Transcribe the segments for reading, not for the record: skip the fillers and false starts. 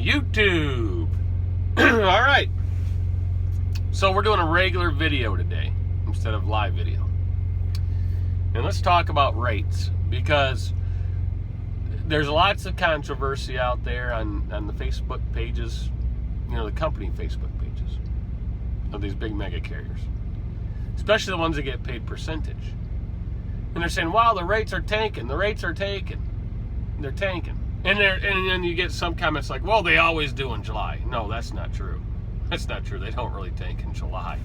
YouTube. All right. So we're doing a regular video today instead of live video. And let's talk about rates, because there's lots of controversy out there on the Facebook pages, the company Facebook pages of these big mega carriers, especially the ones that get paid percentage. And they're saying, wow, the rates are tanking. The rates are taking. They're tanking. And then you get some comments like, well, they always do in July. No, that's not true. That's not true. They don't really tank in July.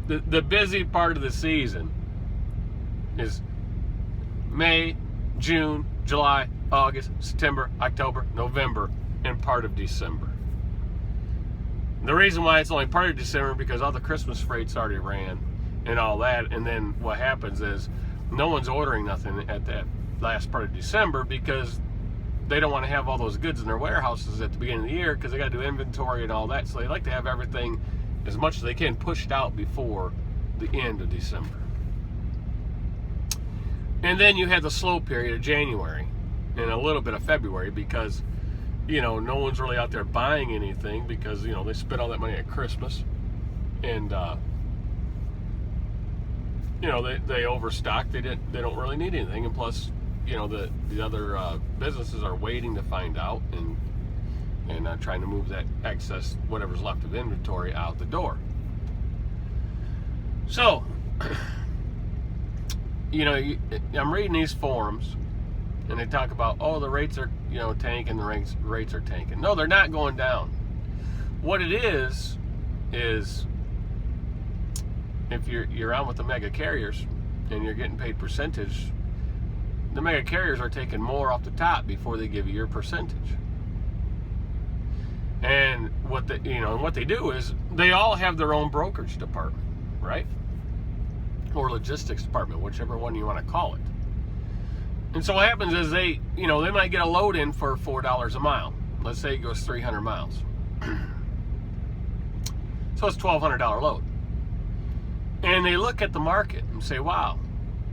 The busy part of the season is May, June, July, August, September, October, November, and part of December. The reason why it's only part of December because all the Christmas freights already ran and all that, and then what happens is no one's ordering nothing at that last part of December because they don't want to have all those goods in their warehouses at the beginning of the year because they got to do inventory and all that, so they like to have everything as much as they can pushed out before the end of December. And then you had the slow period of January and a little bit of February because no one's really out there buying anything because they spent all that money at Christmas, and they overstocked. They don't really need anything, and plus the other businesses are waiting to find out and trying to move that excess, whatever's left of inventory, out the door. So I'm reading these forums and they talk about, oh, the rates are tanking, the rates are tanking. No, they're not going down. What it is if you're on with the mega carriers and you're getting paid percentage, the mega carriers are taking more off the top before they give you your percentage. And what they do is they all have their own brokerage department, right? Or logistics department, whichever one you want to call it. And so what happens is they might get a load in for $4 a mile. Let's say it goes 300 miles. So it's $1,200 load. And they look at the market and say, wow,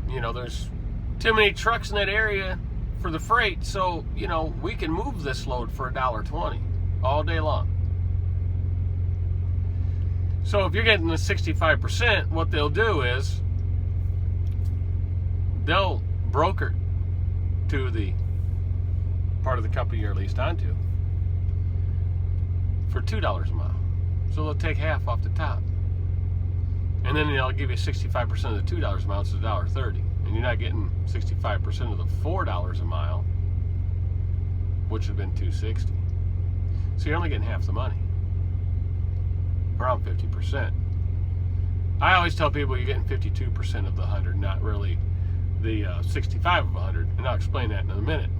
there's too many trucks in that area for the freight, so, we can move this load for $1.20 all day long. So if you're getting the 65%, what they'll do is they'll broker to the part of the company you're leased onto for $2 a mile. So they'll take half off the top. And then they'll give you 65% of the $2 a mile, it's $1.30. And you're not getting 65% of the $4 a mile, which would have been $2.60. So you're only getting half the money, around 50%. I always tell people you're getting 52% of the 100, not really the 65 of 100, and I'll explain that in a minute.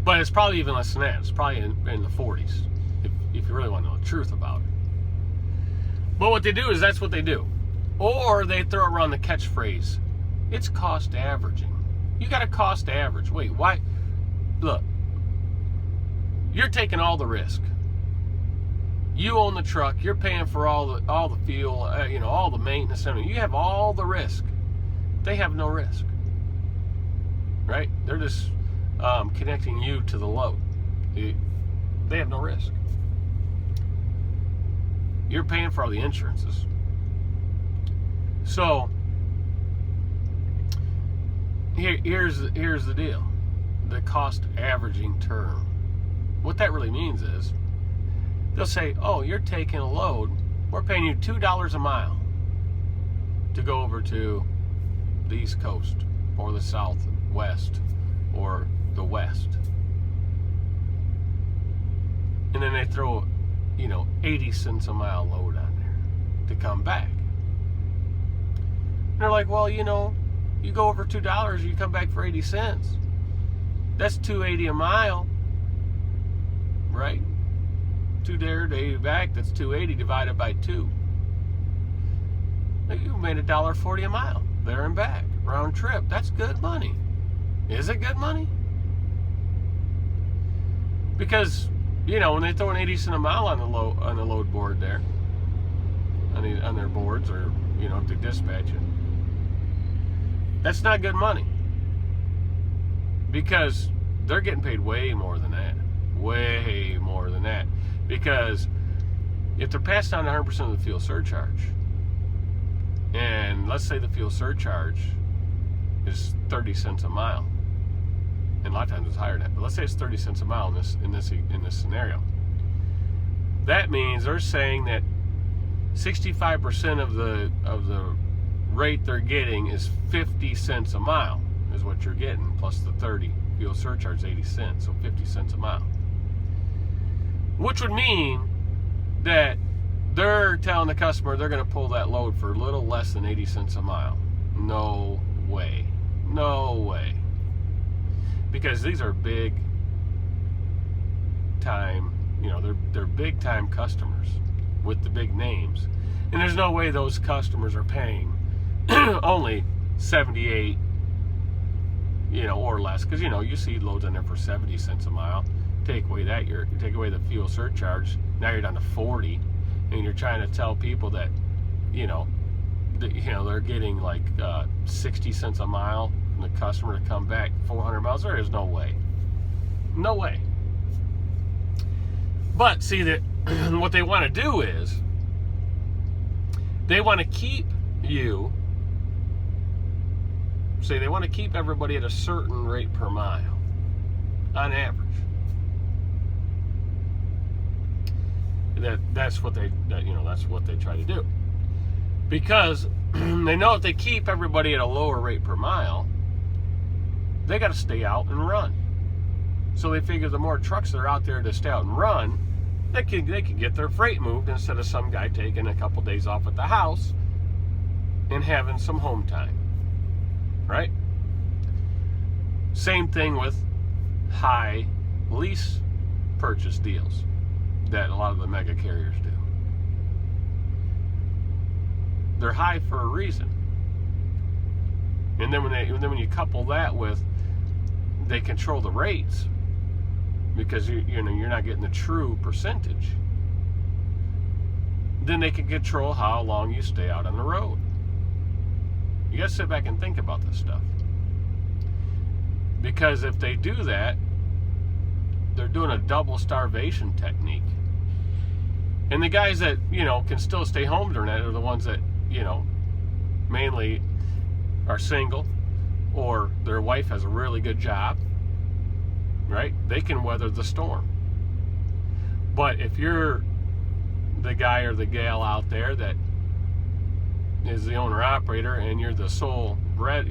But it's probably even less than that. It's probably in the 40s, if you really want to know the truth about it. But what they do is that's what they do. Or they throw around the catchphrase, it's cost averaging. You got to cost average. Wait, why? Look, you're taking all the risk. You own the truck. You're paying for all the fuel, all the maintenance. You have all the risk. They have no risk, right? They're just connecting you to the load. They have no risk. You're paying for all the insurances. So here's the deal. The cost averaging term. What that really means is they'll say, oh, you're taking a load. We're paying you $2 a mile to go over to the East Coast or the Southwest or the West. And then they throw 80 cents a mile load on there to come back. And they're like, well, you go over $2, you come back for 80 cents. That's $2.80 a mile, right? 2 there to 80 back, that's $2.80 divided by 2. Now you made $1.40 a mile there and back, round trip. That's good money. Is it good money? Because when they throw an 80 cent a mile on the load board there, on their boards, or if they dispatch it, that's not good money. Because they're getting paid way more than that. Way more than that. Because if they're passing on 100% of the fuel surcharge, and let's say the fuel surcharge is 30 cents a mile, and a lot of times it's higher than that, but let's say it's 30 cents a mile in this scenario. That means they're saying that 65% of the rate they're getting is 50 cents a mile is what you're getting, plus the 30 fuel surcharge, 80 cents, so 50 cents a mile. Which would mean that they're telling the customer they're going to pull that load for a little less than 80 cents a mile. No way. No way. Because these are big time, they're big time customers with the big names. And there's no way those customers are paying only 78, or less. Because, you see loads in there for 70 cents a mile. Take away the fuel surcharge, now you're down to 40, and you're trying to tell people that, they're getting like 60 cents a mile from the customer to come back 400 miles. There is no way. No way. But see that what they want to do is they want to keep everybody at a certain rate per mile on average. That's what they try to do, because they know if they keep everybody at a lower rate per mile, they got to stay out and run. So they figure the more trucks that are out there to stay out and run, they can get their freight moved instead of some guy taking a couple days off at the house and having some home time, right? Same thing with high lease purchase deals that a lot of the mega carriers do. They're high for a reason. And then when you couple that with they control the rates, because you're not getting the true percentage, then they can control how long you stay out on the road. You got to sit back and think about this stuff. Because if they do that, they're doing a double starvation technique. And the guys that, can still stay home during that are the ones that, mainly are single, or their wife has a really good job, right? They can weather the storm. But if you're the guy or the gal out there that is the owner-operator and you're the sole bread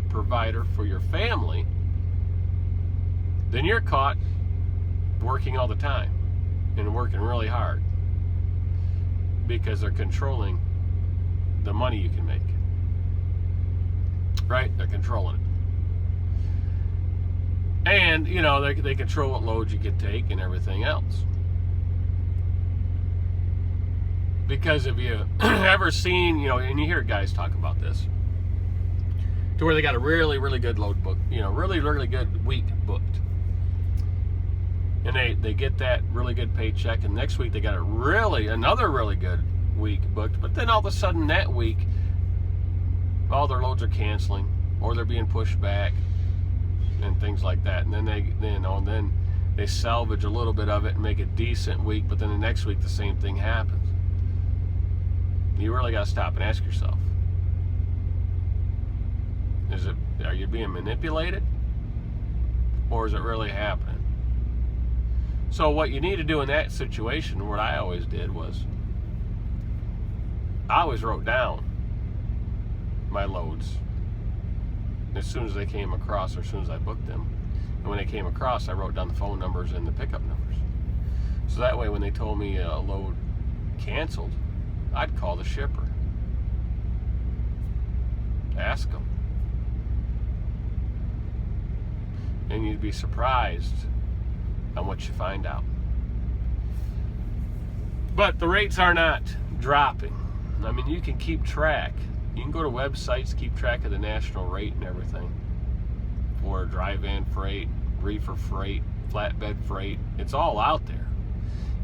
provider for your family, then you're caught working all the time and working really hard, because they're controlling the money you can make, right? They're controlling it. And, they control what loads you can take and everything else. Because if you ever seen, and you hear guys talk about this, to where they got a really, really good load book, really, really good week booked. And they get that really good paycheck, and next week they got another really good week booked. But then all of a sudden that week, all their loads are canceling, or they're being pushed back, and things like that. And then then they salvage a little bit of it and make a decent week. But then the next week the same thing happens. You really got to stop and ask yourself: are you being manipulated, or is it really happening? So what you need to do in that situation, what I always did was, I always wrote down my loads as soon as they came across, or as soon as I booked them. And when they came across, I wrote down the phone numbers and the pickup numbers. So that way when they told me a load canceled, I'd call the shipper. Ask them. And you'd be surprised on what you find out. But the rates are not dropping. I mean, you can keep track. You can go to websites, keep track of the national rate and everything for dry van freight, reefer freight, flatbed freight. It's all out there.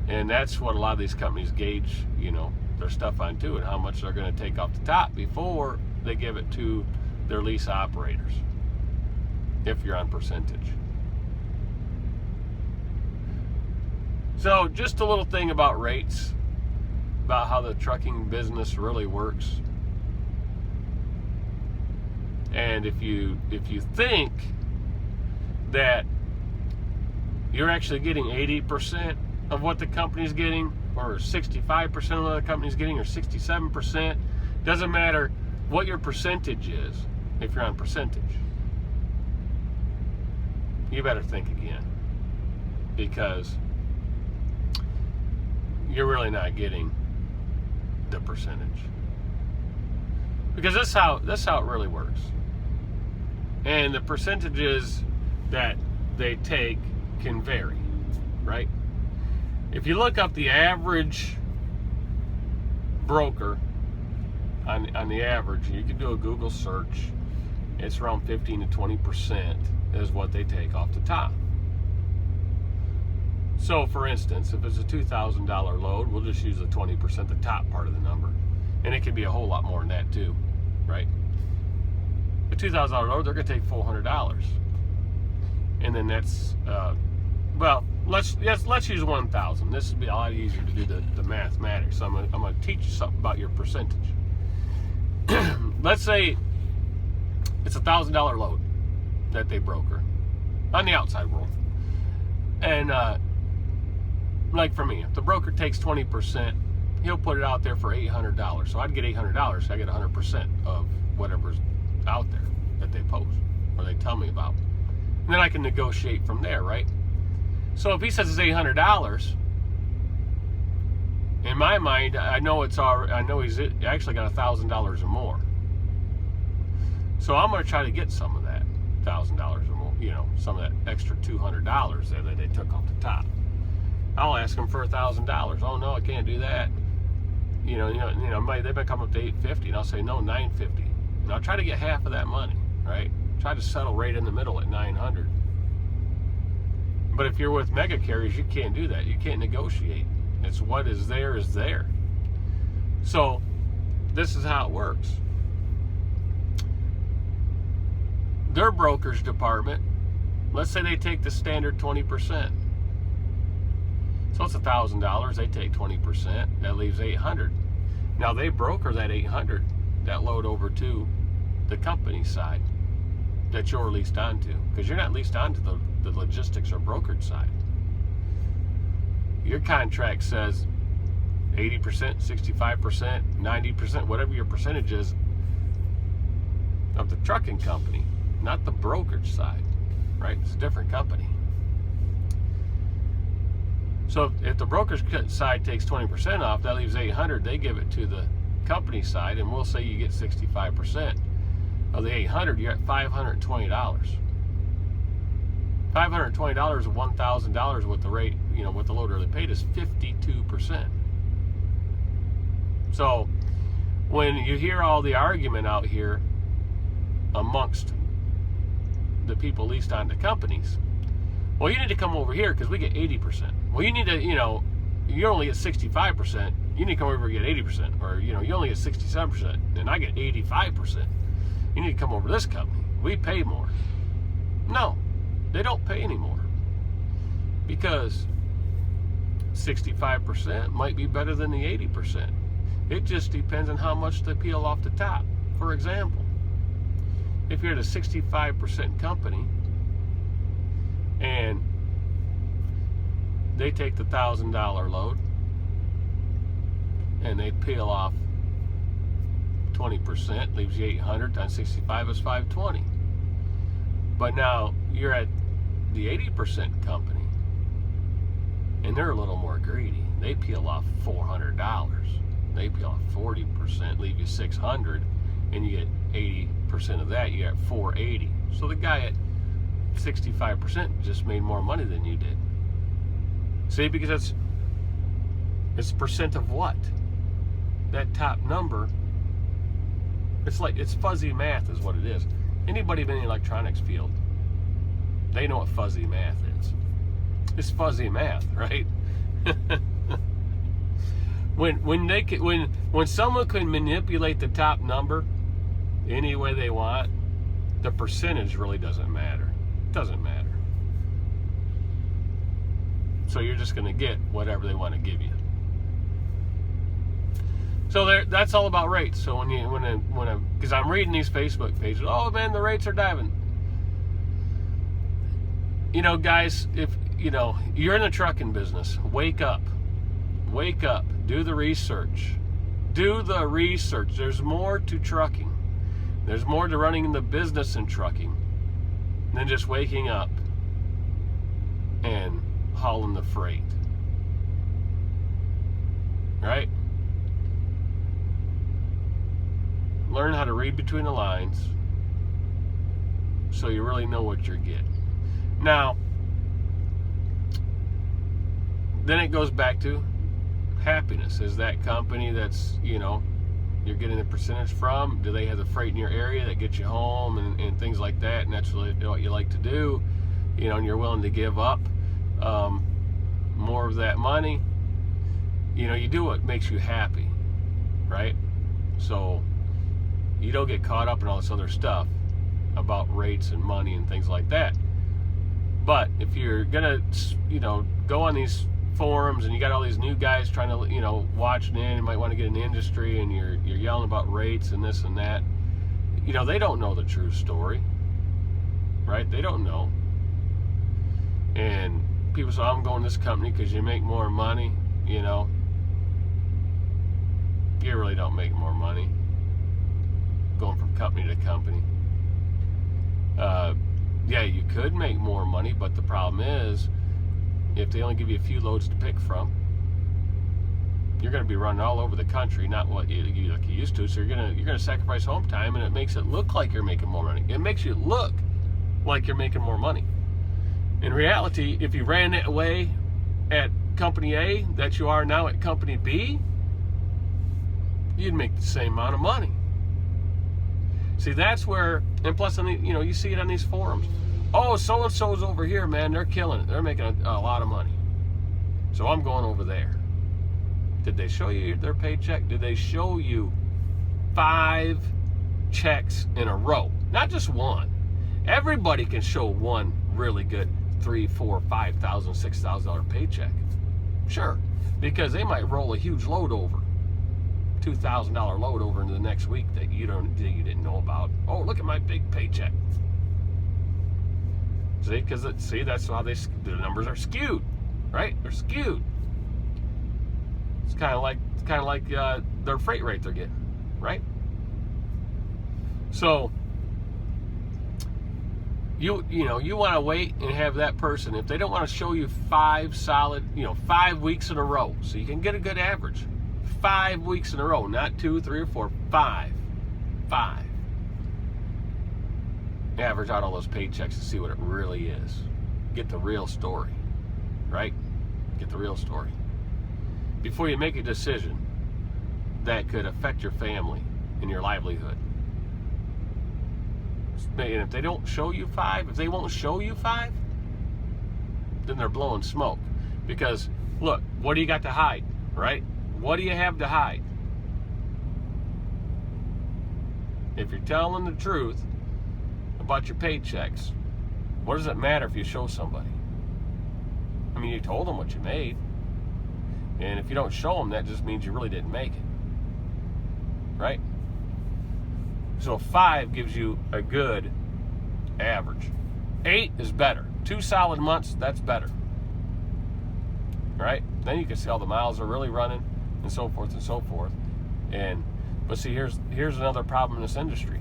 And that's what a lot of these companies gauge, their stuff on too, and how much they're going to take off the top before they give it to their lease operators, if you're on percentage. So just a little thing about rates, about how the trucking business really works. And if you think that you're actually getting 80% of what the company's getting, or 65% of what the company's getting, or 67%, doesn't matter what your percentage is. If you're on percentage, you better think again, because you're really not getting the percentage. Because that's how it really works. And the percentages that they take can vary, right? If you look up the average broker on the average, you can do a Google search. It's around 15 to 20% is what they take off the top. So, for instance, if it's a $2,000 load, we'll just use the 20%, the top part of the number. And it could be a whole lot more than that too, right? A $2,000 load, they're going to take $400. And then that's, well, let's use 1,000. This would be a lot easier to do the mathematics. So I'm going to teach you something about your percentage. Let's say it's a $1,000 load that they broker on the outside world. And like for me, if the broker takes 20%, he'll put it out there for $800. So I'd get $800. I get 100% of whatever's out there that they post or they tell me about. And then I can negotiate from there, right? So if he says it's $800, in my mind, I know he's actually got $1,000 or more. So I'm going to try to get some of that $1,000 or more, some of that extra $200 there that they took off the top. I'll ask them for $1,000. Oh no, I can't do that. They've been coming up to $850, and I'll say no, $950. And I'll try to get half of that money, right? Try to settle right in the middle at $900. But if you're with mega carriers, you can't do that. You can't negotiate. It's what is there is there. So this is how it works. Their brokerage department, let's say they take the standard 20%. So it's $1,000. They take 20%. That leaves $800. Now they broker that $800, that load over to the company side that you're leased onto, because you're not leased onto the logistics or brokerage side. Your contract says 80%, 65%, 90%, whatever your percentage is of the trucking company, not the brokerage side, right? It's a different company. So if the brokerage side takes 20% off, that leaves $800. They give it to the company side, and we'll say you get 65% of the $800. You're at $520. $520 of $1,000 with the rate, what the loader they paid is 52%. So when you hear all the argument out here amongst the people leased on the companies, well, you need to come over here because we get 80%. Well, you need to, you only get 65%. You need to come over and get 80%. Or, you only get 67%, and I get 85%. You need to come over to this company. We pay more. No, they don't pay anymore. Because 65% might be better than the 80%. It just depends on how much they peel off the top. For example, if you're at a 65% company, and they take the $1,000 load and they peel off 20%, leaves you 800 times 65 is 520. But now you're at the 80% company, and they're a little more greedy. They peel off $400. They peel off 40%, leave you 600, and you get 80% of that. You get 480. So the guy at 65% just made more money than you did. See, because it's percent of what? That top number. It's fuzzy math is what it is. Anybody been in the electronics field, they know what fuzzy math is. It's fuzzy math, right? when someone can manipulate the top number any way they want, the percentage really doesn't matter. It doesn't matter. So you're just going to get whatever they want to give you. So that's all about rates. So because I'm reading these Facebook pages, oh man, the rates are diving. You know, guys, if you know you're in the trucking business, wake up, do the research. There's more to trucking. There's more to running the business in trucking than just waking up and hauling the freight. Right? Learn how to read between the lines so you really know what you're getting. Now, then it goes back to happiness. Is that company that's, you know, you're getting a percentage from, do they have the freight in your area that gets you home and things like that, and that's really what you like to do, you know, and you're willing to give up more of that money, you know, you do what makes you happy, right? So you don't get caught up in all this other stuff about rates and money and things like that. But if you're gonna, you know, go on these forums and you got all these new guys trying to, you know, watching in, you might want to get in the industry, and you're yelling about rates and this and that, you know, they don't know the true story, right? They don't know. And people say, I'm going to this company because you make more money. You know, you really don't make more money going from company to company. Yeah, you could make more money, but the problem is, if they only give you a few loads to pick from, you're going to be running all over the country, not what you used to. So you're going to sacrifice home time, and it makes it look like you're making more money. It makes you look like you're making more money. In reality, if you ran it away at company A that you are now at company B, you'd make the same amount of money. See, that's where, and plus, you know, you see it on these forums. Oh, so-and-so's over here, man, they're killing it. They're making a lot of money. So I'm going over there. Did they show you their paycheck? Did they show you 5 checks in a row? Not just one. Everybody can show one really good $3,000, $4,000, $5,000, $6,000 paycheck. Sure, because they might roll a huge load over. $2,000 load over into the next week that you didn't know about. Oh, look at my big paycheck. See, because that's how the numbers are skewed, right? They're skewed. It's kind of like their freight rate they're getting, right? So you want to wait and have that person, if they don't want to show you 5 solid, 5 weeks in a row, so you can get a good average. 5 weeks in a row, not 2, 3, or 4, 5. Average out all those paychecks and see what it really is. Get the real story, right? Get the real story. Before you make a decision that could affect your family and your livelihood. And if they don't show you 5, if they won't show you 5, then they're blowing smoke. Because, look, what do you got to hide, right? What do you have to hide? If you're telling the truth about your paychecks, what does it matter if you show somebody? I mean, you told them what you made. And if you don't show them, that just means you really didn't make it. Right? So 5 gives you a good average. 8 is better. 2 solid months, that's better. Right? Then you can see all the miles are really running, and so forth and so forth. But see, here's another problem in this industry.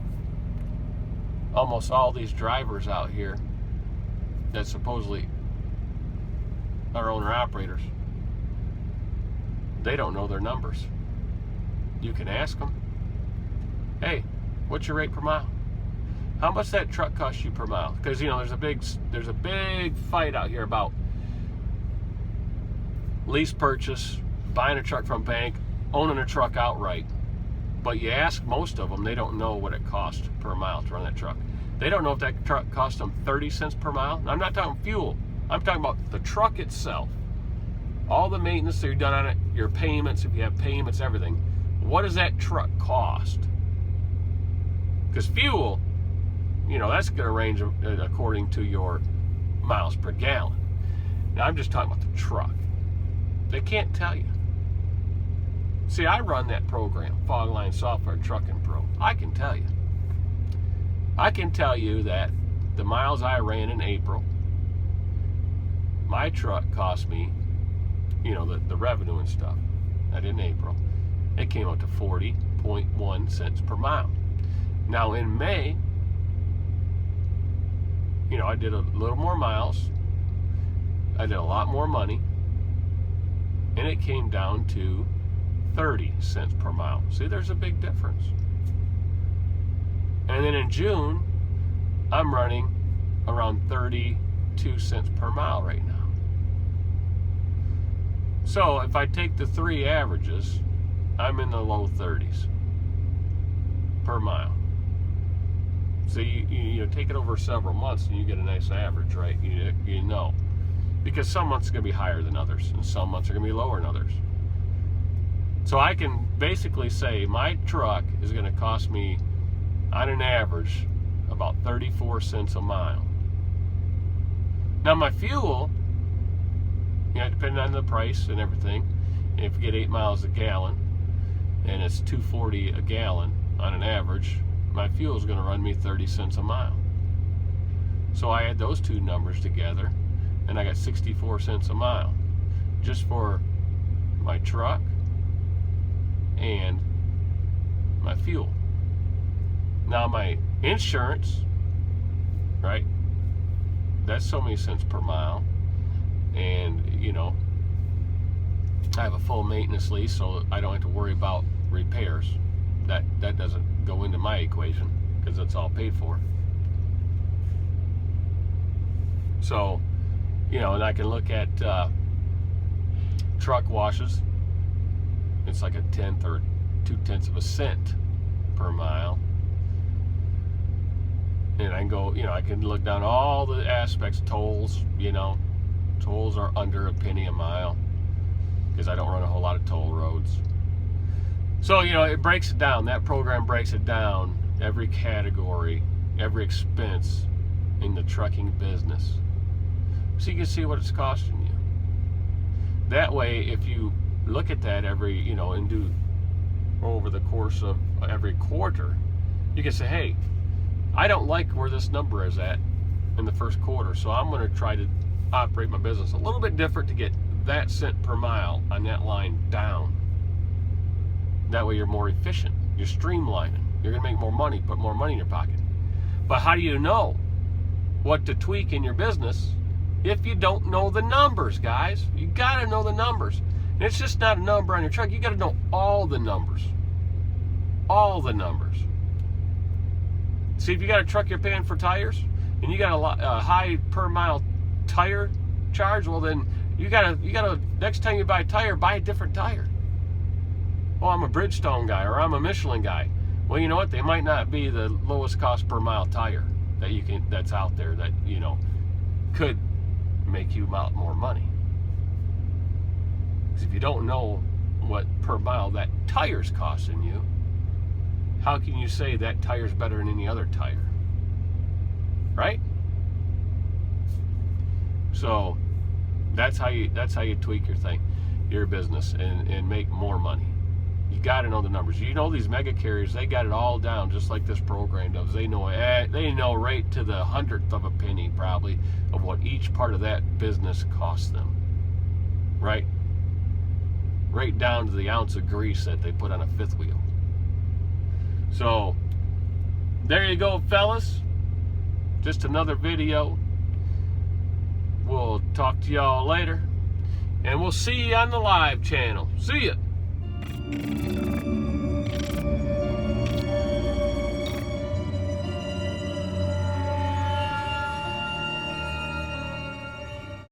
Almost all these drivers out here that supposedly are owner-operators, they don't know their numbers. You can ask them, hey, what's your rate per mile? How much that truck costs you per mile? Because there's a big fight out here about lease purchase, buying a truck from a bank, owning a truck outright. But you ask most of them, they don't know what it costs per mile to run that truck. They don't know if that truck costs them 30 cents per mile. Now, I'm not talking fuel. I'm talking about the truck itself. All the maintenance that you've done on it, your payments, if you have payments, everything. What does that truck cost? Because fuel, that's going to range according to your miles per gallon. Now, I'm just talking about the truck. They can't tell you. See, I run that program, Fogline Software Trucking Pro. I can tell you. I can tell you that the miles I ran in April, my truck cost me, the revenue and stuff, that in April, it came out to 40.1 cents per mile. Now in May, I did a little more miles, I did a lot more money, and it came down to 30 cents per mile. See, there's a big difference. And then in June, I'm running around 32 cents per mile right now. So if I take the three averages, I'm in the low 30s per mile. So you take it over several months and you get a nice average, right? You know. Because some months are going to be higher than others, and some months are going to be lower than others. So I can basically say my truck is going to cost me, on an average, about 34 cents a mile. Now my fuel, depending on the price and everything, if you get 8 miles a gallon, and it's $2.40 a gallon on an average, my fuel is going to run me 30 cents a mile. So I add those two numbers together, and I got 64 cents a mile just for my truck and my fuel. Now my insurance, right, that's so many cents per mile, and I have a full maintenance lease, so I don't have to worry about repairs. That doesn't go into my equation because it's all paid for. So, and I can look at truck washes. It's like a 1/10 or 2/10 of a cent per mile. And I can go, I can look down all the aspects. Tolls, tolls are under a penny a mile because I don't run a whole lot of toll roads. So, it breaks it down. That program breaks it down, every category, every expense in the trucking business. So you can see what it's costing you. That way, if you look at that every, and do over the course of every quarter, you can say, hey, I don't like where this number is at in the first quarter, so I'm going to try to operate my business a little bit different to get that cent per mile on that line down. That way you're more efficient. You're streamlining. You're going to make more money, put more money in your pocket. But how do you know what to tweak in your business if you don't know the numbers, guys? You got to know the numbers. And it's just not a number on your truck. You got to know all the numbers. All the numbers. See, if you got a truck you're paying for tires, and you got a high per mile tire charge, well then you gotta next time you buy a tire, buy a different tire. Oh, I'm a Bridgestone guy, or I'm a Michelin guy. Well, you know what? They might not be the lowest cost per mile tire that's out there that could make you out more money. Because if you don't know what per mile that tire's costing you, how can you say that tire's better than any other tire? Right? So that's how you tweak your business and make more money. You got to know the numbers. These mega carriers, they got it all down, just like this program does. They know right to the 100th of a penny probably of what each part of that business costs them. Right down to the ounce of grease that they put on a fifth wheel. So there you go, fellas. Just another video. We'll talk to y'all later, and we'll see you on the live channel. See ya.